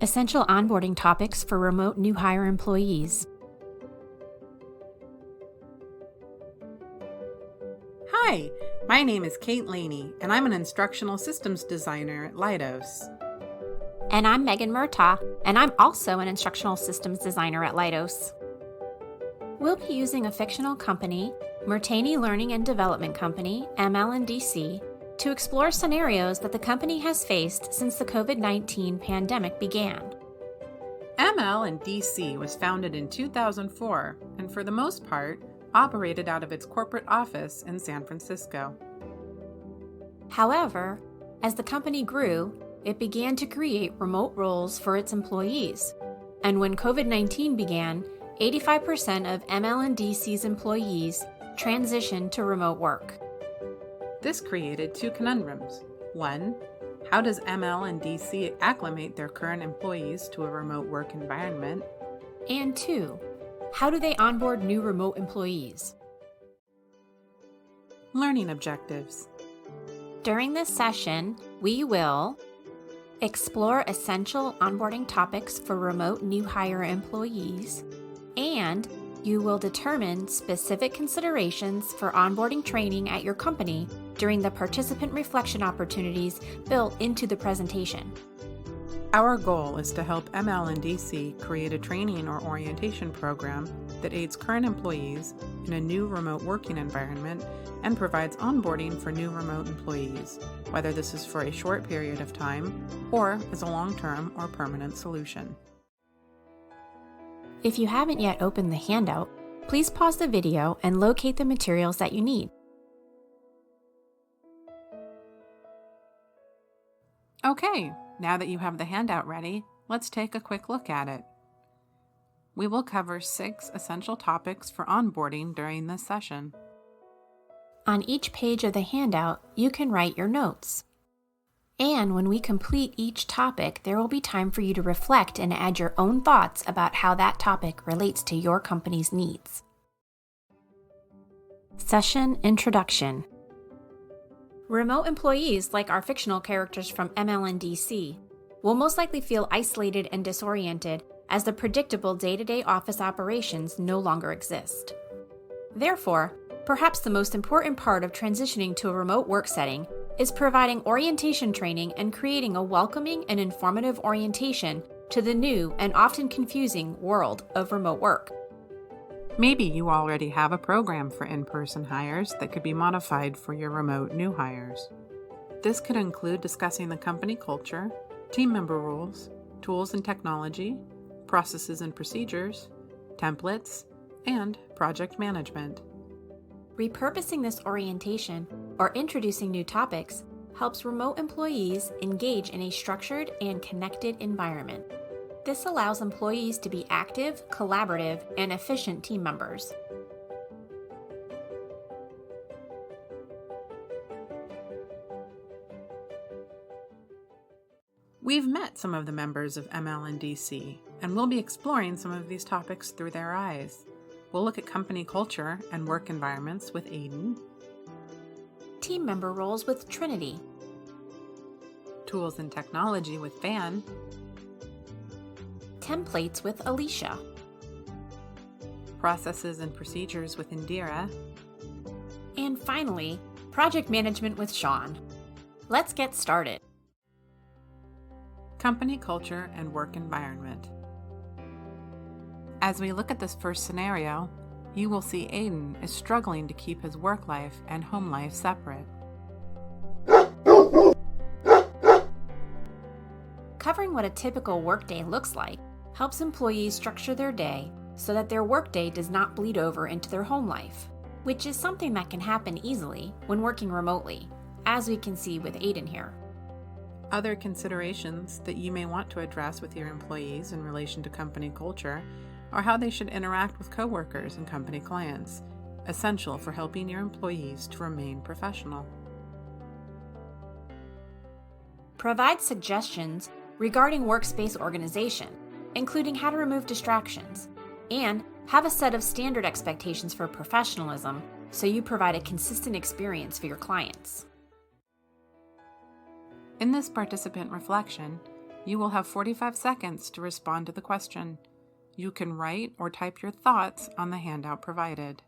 Essential onboarding topics for remote new hire employees. Hi, my name is Kate Laney, and I'm an instructional systems designer at Leidos. And I'm Megan Murtaugh, and I'm also an instructional systems designer at Leidos. We'll be using a fictional company, Murtaugh Learning and Development Company, ML&DC, to explore scenarios that the company has faced since the COVID-19 pandemic began. ML&DC was founded in 2004 and for the most part operated out of its corporate office in San Francisco. However, as the company grew, it began to create remote roles for its employees. And when COVID-19 began, 85% of ML&DC's employees transitioned to remote work. This created two conundrums. One, how does ML&DC acclimate their current employees to a remote work environment? And two, how do they onboard new remote employees? Learning objectives. During this session, we will explore essential onboarding topics for remote new hire employees, and you will determine specific considerations for onboarding training at your company during the participant reflection opportunities built into the presentation. Our goal is to help ML&DC create a training or orientation program that aids current employees in a new remote working environment and provides onboarding for new remote employees, whether this is for a short period of time or as a long-term or permanent solution. If you haven't yet opened the handout, please pause the video and locate the materials that you need. Okay, now that you have the handout ready, let's take a quick look at it. We will cover 6 essential topics for onboarding during this session. On each page of the handout, you can write your notes. And when we complete each topic, there will be time for you to reflect and add your own thoughts about how that topic relates to your company's needs. Session Introduction. Remote employees, like our fictional characters from ML&DC, will most likely feel isolated and disoriented as the predictable day-to-day office operations no longer exist. Therefore, perhaps the most important part of transitioning to a remote work setting is providing orientation training and creating a welcoming and informative orientation to the new and often confusing world of remote work. Maybe you already have a program for in-person hires that could be modified for your remote new hires. This could include discussing the company culture, team member rules, tools and technology, processes and procedures, templates, and project management. Repurposing this orientation or introducing new topics helps remote employees engage in a structured and connected environment. This allows employees to be active, collaborative, and efficient team members. We've met some of the members of ML&DC, and we'll be exploring some of these topics through their eyes. We'll look at company culture and work environments with Aiden, Team member roles with Trinity, tools and technology with Van, templates with Alicia, processes and procedures with Indira, and finally, project management with Sean. Let's get started. Company culture and work environment. As we look at this first scenario, you will see Aiden is struggling to keep his work life and home life separate. Covering what a typical workday looks like helps employees structure their day so that their workday does not bleed over into their home life, which is something that can happen easily when working remotely, as we can see with Aiden here. Other considerations that you may want to address with your employees in relation to company culture are how they should interact with coworkers and company clients, essential for helping your employees to remain professional. Provide suggestions regarding workspace organization, including how to remove distractions, and have a set of standard expectations for professionalism so you provide a consistent experience for your clients. In this participant reflection, You will have 45 seconds to respond to the question. You can write or type your thoughts on the handout provided.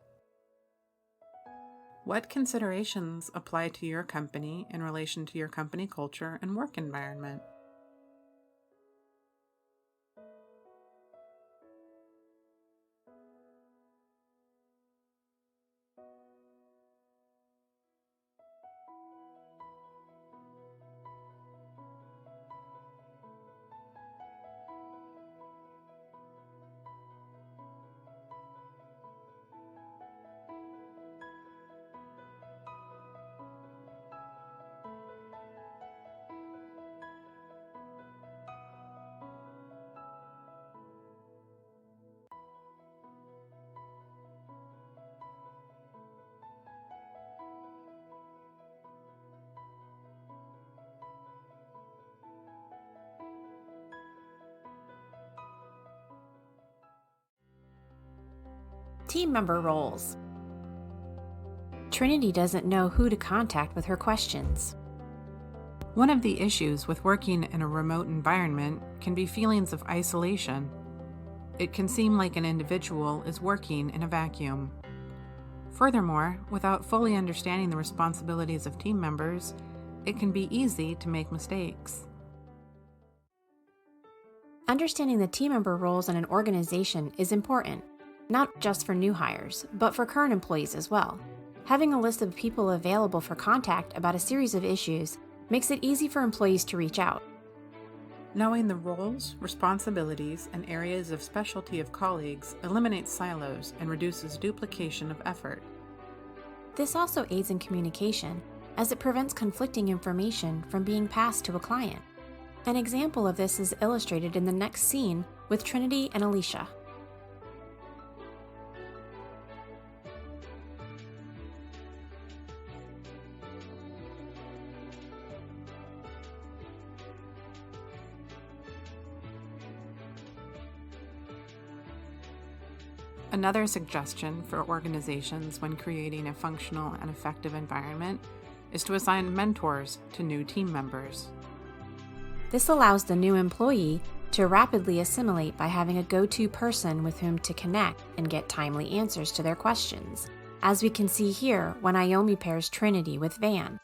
What considerations apply to your company in relation to your company culture and work environment? Team member roles. Trinity doesn't know who to contact with her questions. One of the issues with working in a remote environment can be feelings of isolation. It can seem like an individual is working in a vacuum. Furthermore, without fully understanding the responsibilities of team members, it can be easy to make mistakes. Understanding the team member roles in an organization is important, not just for new hires, but for current employees as well. Having a list of people available for contact about a series of issues makes it easy for employees to reach out. Knowing the roles, responsibilities, and areas of specialty of colleagues eliminates silos and reduces duplication of effort. This also aids in communication, as it prevents conflicting information from being passed to a client. An example of this is illustrated in the next scene with Trinity and Alicia. Another suggestion for organizations when creating a functional and effective environment is to assign mentors to new team members. This allows the new employee to rapidly assimilate by having a go-to person with whom to connect and get timely answers to their questions, as we can see here when Iomi pairs Trinity with Van.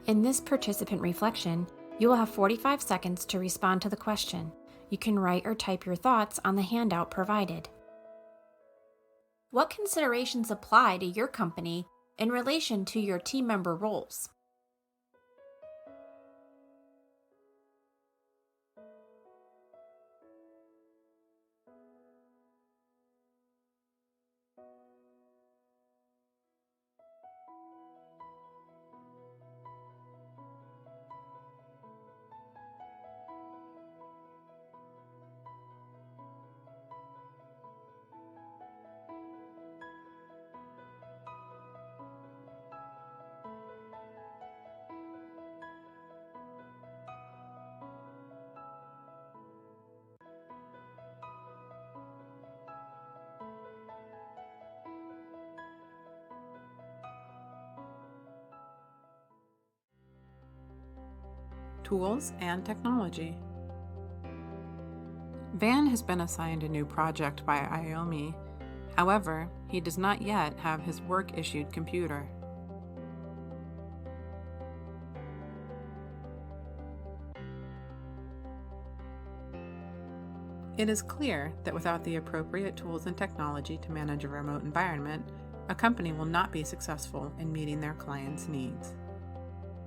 In this participant reflection, you will have 45 seconds to respond to the question. You can write or type your thoughts on the handout provided. What considerations apply to your company in relation to your team member roles? Tools and technology. Van has been assigned a new project by Iomi. However, he does not yet have his work-issued computer. It is clear that without the appropriate tools and technology to manage a remote environment, a company will not be successful in meeting their clients' needs.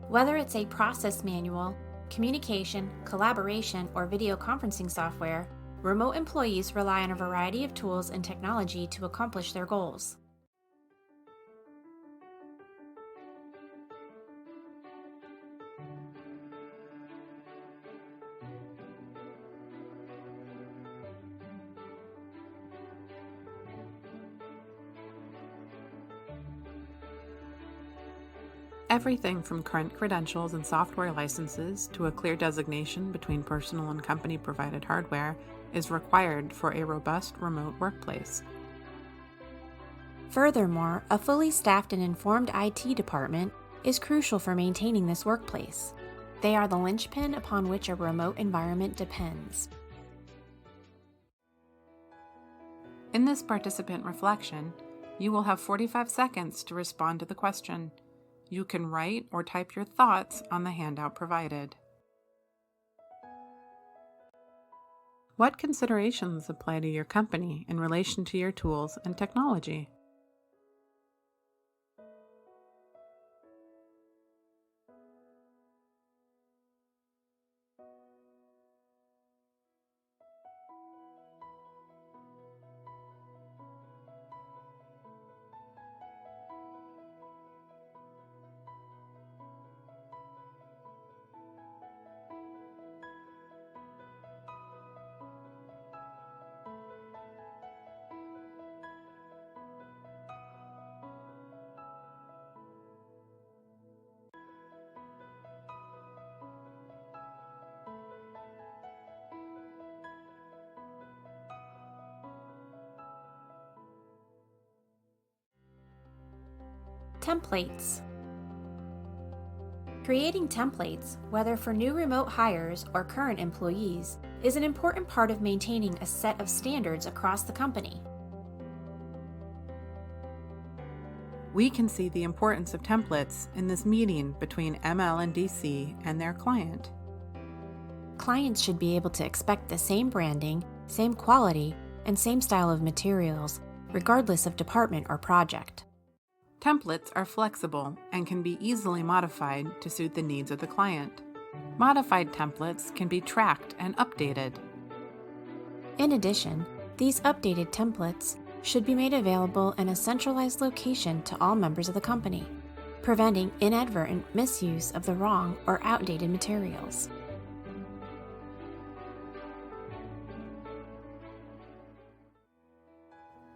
Whether it's a process manual, communication, collaboration, or video conferencing software, remote employees rely on a variety of tools and technology to accomplish their goals. Everything from current credentials and software licenses to a clear designation between personal and company-provided hardware is required for a robust remote workplace. Furthermore, a fully staffed and informed IT department is crucial for maintaining this workplace. They are the linchpin upon which a remote environment depends. In this participant reflection, you will have 45 seconds to respond to the question. You can write or type your thoughts on the handout provided. What considerations apply to your company in relation to your tools and technology? Templates. Creating templates, whether for new remote hires or current employees, is an important part of maintaining a set of standards across the company. We can see the importance of templates in this meeting between ML&DC and their client. Clients should be able to expect the same branding, same quality, and same style of materials, regardless of department or project. Templates are flexible and can be easily modified to suit the needs of the client. Modified templates can be tracked and updated. In addition, these updated templates should be made available in a centralized location to all members of the company, preventing inadvertent misuse of the wrong or outdated materials.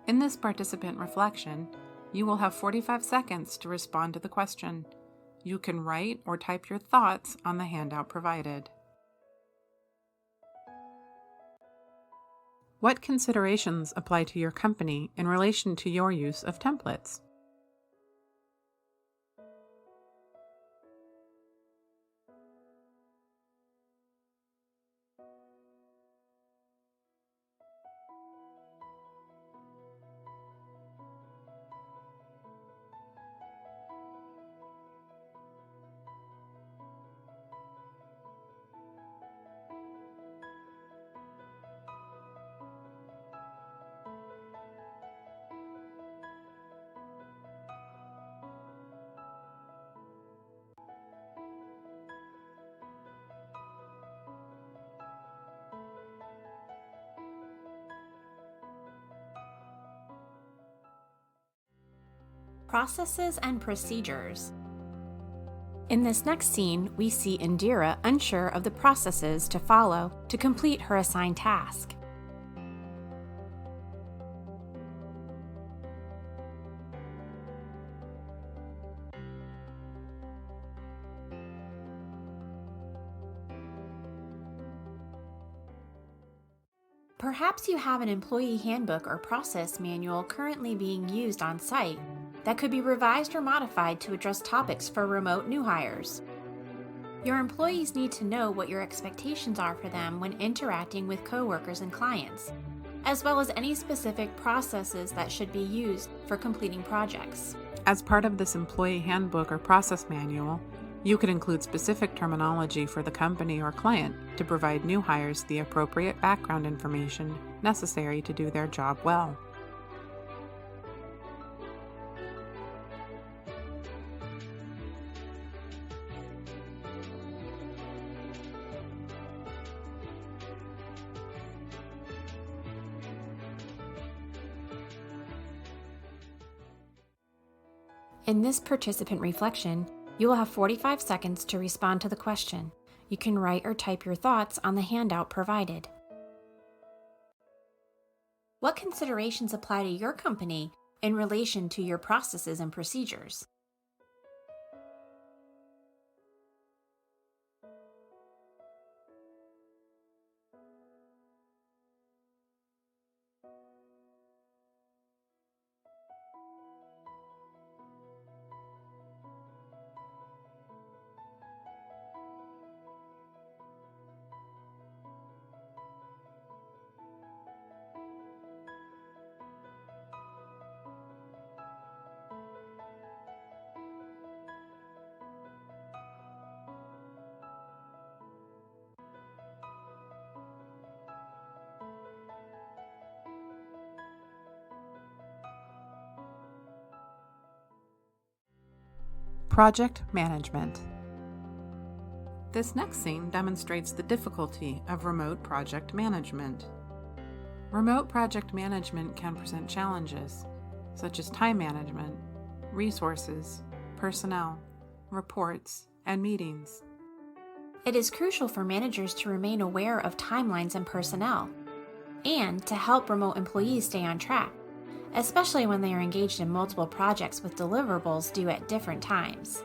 In this participant reflection, you will have 45 seconds to respond to the question. You can write or type your thoughts on the handout provided. What considerations apply to your company in relation to your use of templates? Processes and procedures. In this next scene, we see Indira unsure of the processes to follow to complete her assigned task. Perhaps you have an employee handbook or process manual currently being used on site that could be revised or modified to address topics for remote new hires. Your employees need to know what your expectations are for them when interacting with coworkers and clients, as well as any specific processes that should be used for completing projects. As part of this employee handbook or process manual, you could include specific terminology for the company or client to provide new hires the appropriate background information necessary to do their job well. In this participant reflection, you will have 45 seconds to respond to the question. You can write or type your thoughts on the handout provided. What considerations apply to your company in relation to your processes and procedures? Project management. This next scene demonstrates the difficulty of remote project management. Remote project management can present challenges, such as time management, resources, personnel, reports, and meetings. It is crucial for managers to remain aware of timelines and personnel, and to help remote employees stay on track, especially when they are engaged in multiple projects with deliverables due at different times.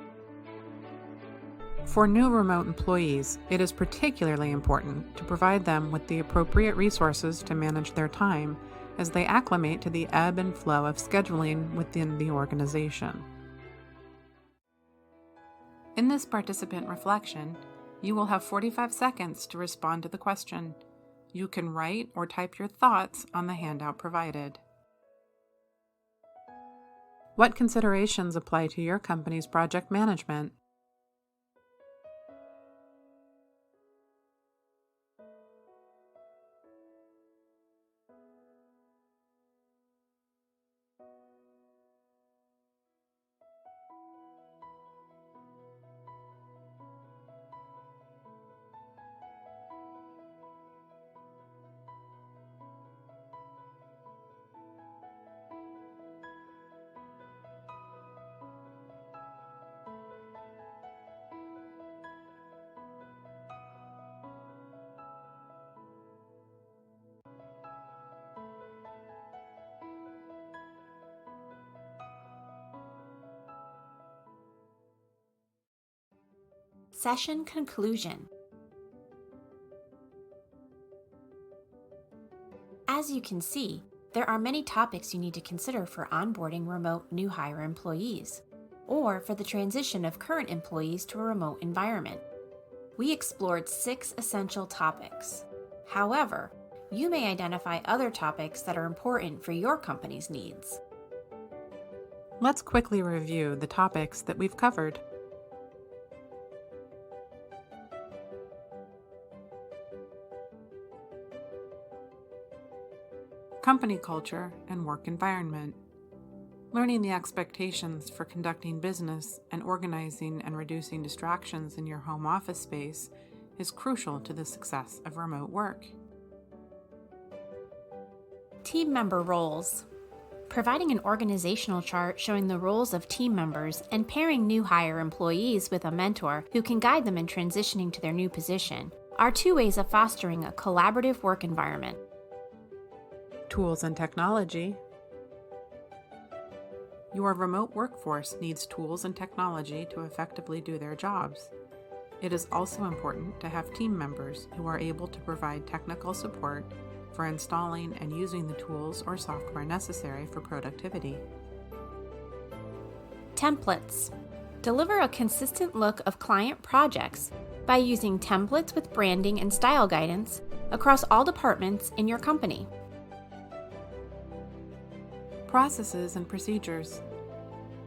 For new remote employees, it is particularly important to provide them with the appropriate resources to manage their time as they acclimate to the ebb and flow of scheduling within the organization. In this participant reflection, you will have 45 seconds to respond to the question. You can write or type your thoughts on the handout provided. What considerations apply to your company's project management? Session conclusion. As you can see, there are many topics you need to consider for onboarding remote new hire employees, or for the transition of current employees to a remote environment. We explored 6 essential topics. However, you may identify other topics that are important for your company's needs. Let's quickly review the topics that we've covered. Company culture and work environment. Learning the expectations for conducting business and organizing and reducing distractions in your home office space is crucial to the success of remote work. Team member roles. Providing an organizational chart showing the roles of team members and pairing new hire employees with a mentor who can guide them in transitioning to their new position are 2 ways of fostering a collaborative work environment. Tools and technology. Your remote workforce needs tools and technology to effectively do their jobs. It is also important to have team members who are able to provide technical support for installing and using the tools or software necessary for productivity. Templates. Deliver a consistent look of client projects by using templates with branding and style guidance across all departments in your company. Processes and procedures.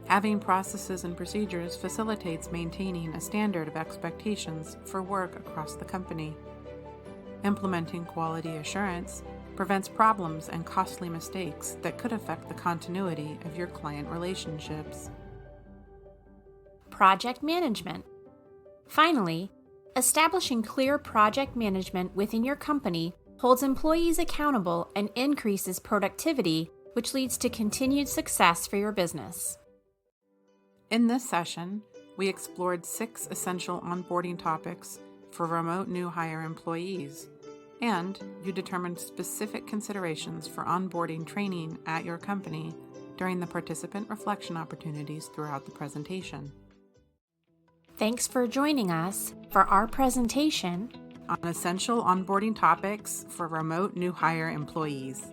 Having processes and procedures facilitates maintaining a standard of expectations for work across the company. Implementing quality assurance prevents problems and costly mistakes that could affect the continuity of your client relationships. Project management. Finally, establishing clear project management within your company holds employees accountable and increases productivity, which leads to continued success for your business. In this session, we explored 6 essential onboarding topics for remote new hire employees, and you determined specific considerations for onboarding training at your company during the participant reflection opportunities throughout the presentation. Thanks for joining us for our presentation on essential onboarding topics for remote new hire employees.